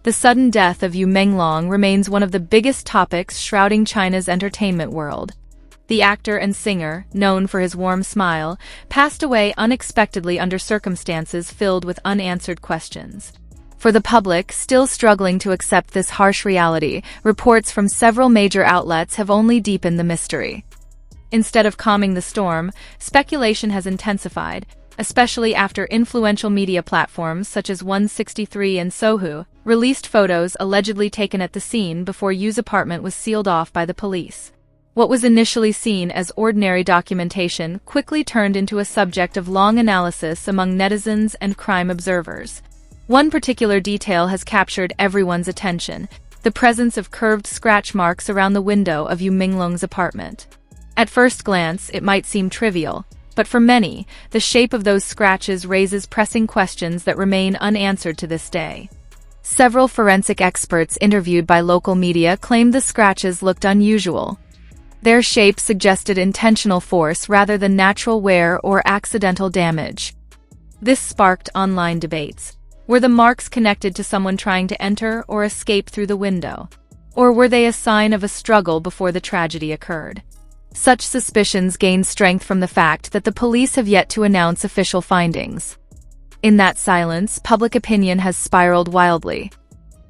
The sudden death of Yu Menglong remains one of the biggest topics shrouding China's entertainment world. The actor and singer, known for his warm smile, passed away unexpectedly under circumstances filled with unanswered questions. For the public still struggling to accept this harsh reality, reports from several major outlets have only deepened the mystery. Instead of calming the storm, speculation has intensified, especially after influential media platforms such as 163 and Sohu released photos allegedly taken at the scene before Yu's apartment was sealed off by the police. What was initially seen as ordinary documentation quickly turned into a subject of long analysis among netizens and crime observers. One particular detail has captured everyone's attention: the presence of curved scratch marks around the window of Yu Menglong's apartment. At first glance, it might seem trivial, but for many, the shape of those scratches raises pressing questions that remain unanswered to this day. Several forensic experts interviewed by local media claimed the scratches looked unusual. Their shape suggested intentional force rather than natural wear or accidental damage. This sparked online debates. Were the marks connected to someone trying to enter or escape through the window? Or were they a sign of a struggle before the tragedy occurred? Such suspicions gain strength from the fact that the police have yet to announce official findings. In that silence, public opinion has spiraled wildly.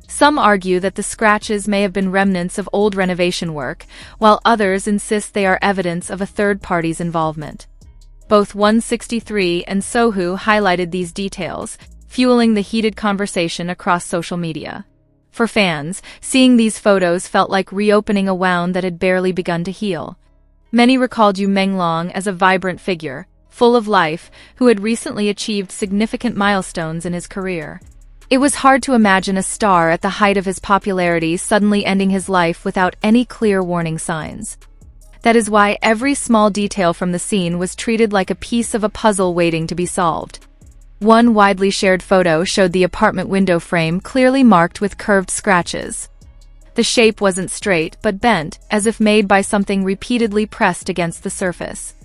Some argue that the scratches may have been remnants of old renovation work, while others insist they are evidence of a third party's involvement. Both 163 and Sohu highlighted these details, fueling the heated conversation across social media. For fans, seeing these photos felt like reopening a wound that had barely begun to heal. Many recalled Yu Menglong as a vibrant figure, full of life, who had recently achieved significant milestones in his career. It was hard to imagine a star at the height of his popularity suddenly ending his life without any clear warning signs. That is why every small detail from the scene was treated like a piece of a puzzle waiting to be solved. One widely shared photo showed the apartment window frame clearly marked with curved scratches. The shape wasn't straight but bent, as if made by something repeatedly pressed against the surface.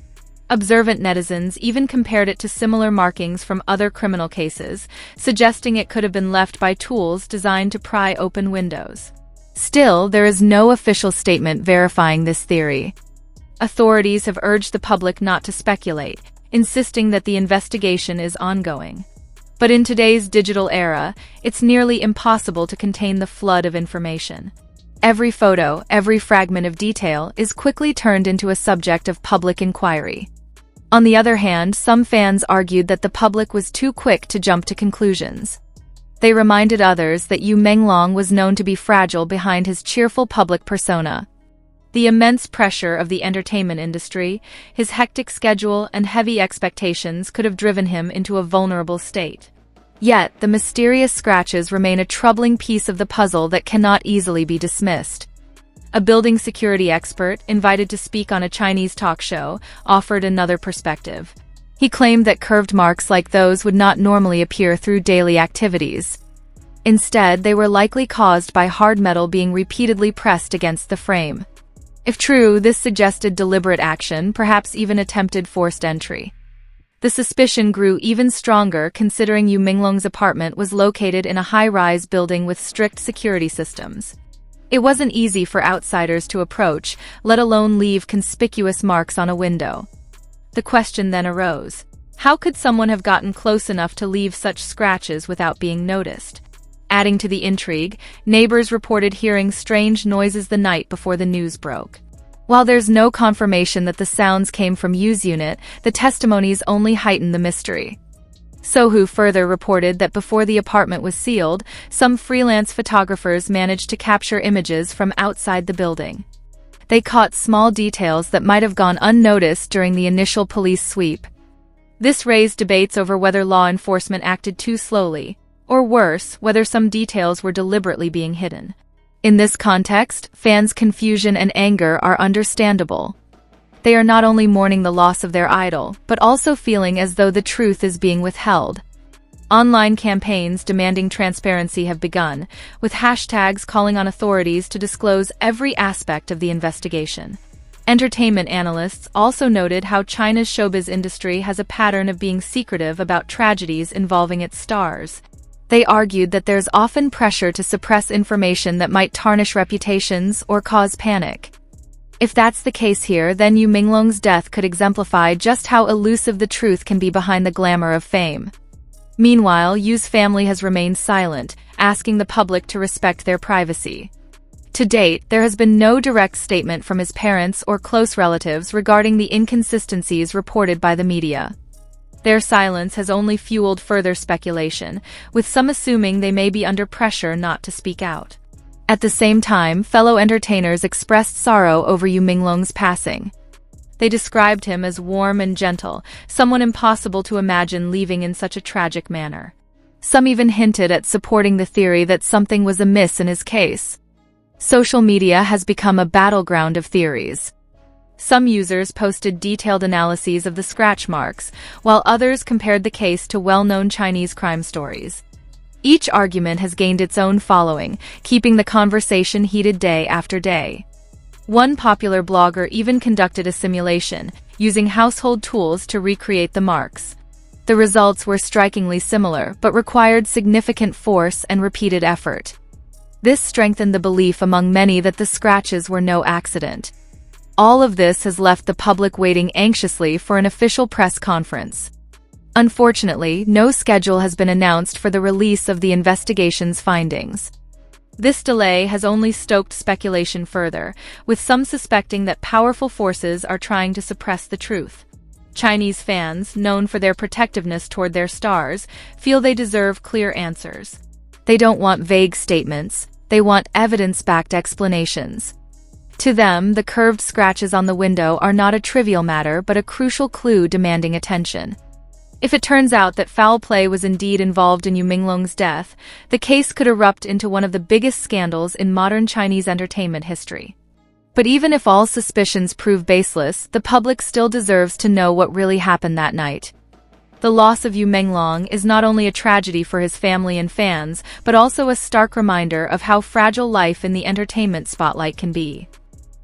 Observant netizens even compared it to similar markings from other criminal cases, suggesting it could have been left by tools designed to pry open windows. Still, there is no official statement verifying this theory. Authorities have urged the public not to speculate, insisting that the investigation is ongoing. But in today's digital era, it's nearly impossible to contain the flood of information. Every photo, every fragment of detail is quickly turned into a subject of public inquiry. On the other hand, some fans argued that the public was too quick to jump to conclusions. They reminded others that Yu Menglong was known to be fragile behind his cheerful public persona. The immense pressure of the entertainment industry, his hectic schedule, and heavy expectations could have driven him into a vulnerable state. Yet, the mysterious scratches remain a troubling piece of the puzzle that cannot easily be dismissed. A building security expert, invited to speak on a Chinese talk show, offered another perspective. He claimed that curved marks like those would not normally appear through daily activities. Instead, they were likely caused by hard metal being repeatedly pressed against the frame. If true, this suggested deliberate action, perhaps even attempted forced entry. The suspicion grew even stronger considering Yu Menglong's apartment was located in a high-rise building with strict security systems. It wasn't easy for outsiders to approach, let alone leave conspicuous marks on a window. The question then arose: how could someone have gotten close enough to leave such scratches without being noticed? Adding to the intrigue, neighbors reported hearing strange noises the night before the news broke. While there's no confirmation that the sounds came from Yu's unit, the testimonies only heightened the mystery. Sohu further reported that before the apartment was sealed, some freelance photographers managed to capture images from outside the building. They caught small details that might have gone unnoticed during the initial police sweep. This raised debates over whether law enforcement acted too slowly, or worse, whether some details were deliberately being hidden. In this context, fans' confusion and anger are understandable. They are not only mourning the loss of their idol, but also feeling as though the truth is being withheld. Online campaigns demanding transparency have begun, with hashtags calling on authorities to disclose every aspect of the investigation. Entertainment analysts also noted how China's showbiz industry has a pattern of being secretive about tragedies involving its stars. They argued that there's often pressure to suppress information that might tarnish reputations or cause panic. If that's the case here, then Yu Menglong's death could exemplify just how elusive the truth can be behind the glamour of fame. Meanwhile, Yu's family has remained silent, asking the public to respect their privacy. To date, there has been no direct statement from his parents or close relatives regarding the inconsistencies reported by the media. Their silence has only fueled further speculation, with some assuming they may be under pressure not to speak out. At the same time, fellow entertainers expressed sorrow over Yu Menglong's passing. They described him as warm and gentle, someone impossible to imagine leaving in such a tragic manner. Some even hinted at supporting the theory that something was amiss in his case. Social media has become a battleground of theories. Some users posted detailed analyses of the scratch marks, while others compared the case to well-known Chinese crime stories. Each argument has gained its own following, keeping the conversation heated day after day. One popular blogger even conducted a simulation, using household tools to recreate the marks. The results were strikingly similar, but required significant force and repeated effort. This strengthened the belief among many that the scratches were no accident. All of this has left the public waiting anxiously for an official press conference. Unfortunately, no schedule has been announced for the release of the investigation's findings. This delay has only stoked speculation further, with some suspecting that powerful forces are trying to suppress the truth. Chinese fans, known for their protectiveness toward their stars, feel they deserve clear answers. They don't want vague statements, they want evidence-backed explanations. To them, the curved scratches on the window are not a trivial matter but a crucial clue demanding attention. If it turns out that foul play was indeed involved in Yu Menglong's death, the case could erupt into one of the biggest scandals in modern Chinese entertainment history. But even if all suspicions prove baseless, the public still deserves to know what really happened that night. The loss of Yu Menglong is not only a tragedy for his family and fans, but also a stark reminder of how fragile life in the entertainment spotlight can be.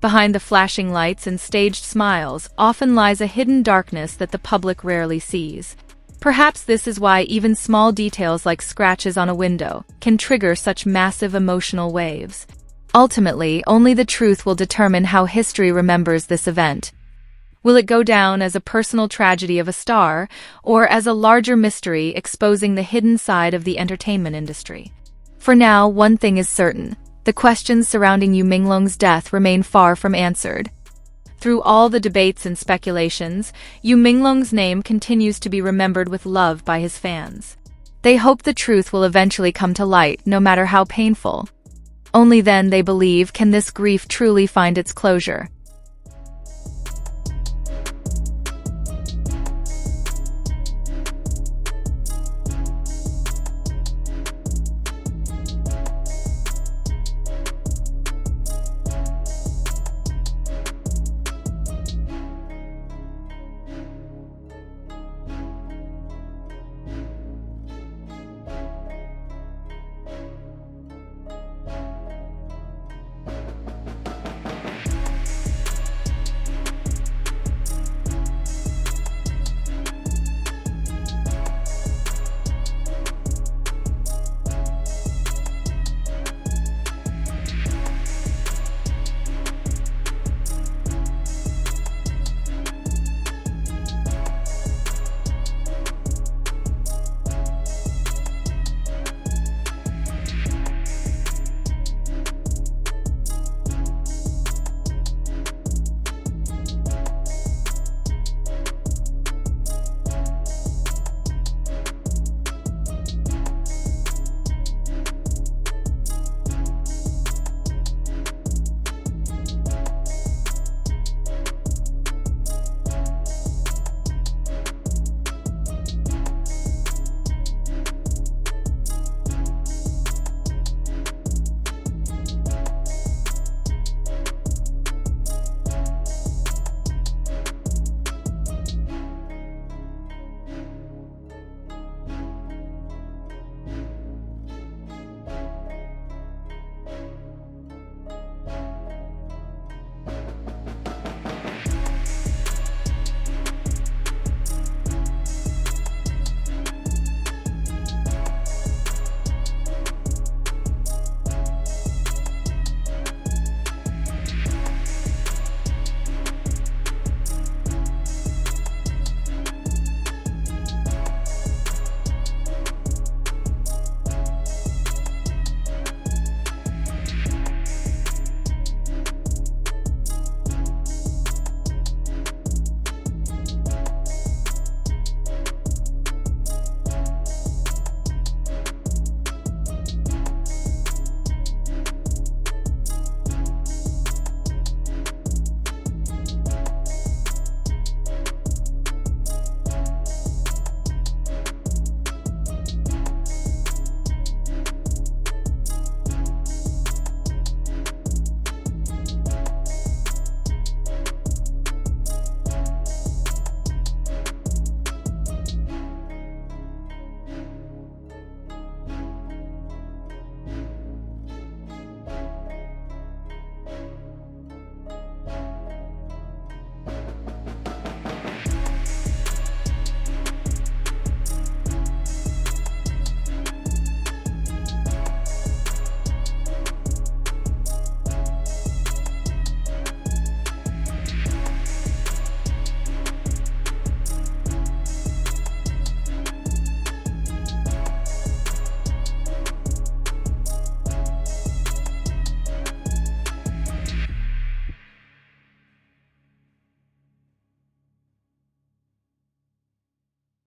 Behind the flashing lights and staged smiles often lies a hidden darkness that the public rarely sees. Perhaps this is why even small details like scratches on a window can trigger such massive emotional waves. Ultimately, only the truth will determine how history remembers this event. Will it go down as a personal tragedy of a star, or as a larger mystery exposing the hidden side of the entertainment industry? For now, one thing is certain. The questions surrounding Yu Menglong's death remain far from answered. Through all the debates and speculations, Yu Menglong's name continues to be remembered with love by his fans. They hope the truth will eventually come to light, no matter how painful. Only then, they believe, can this grief truly find its closure.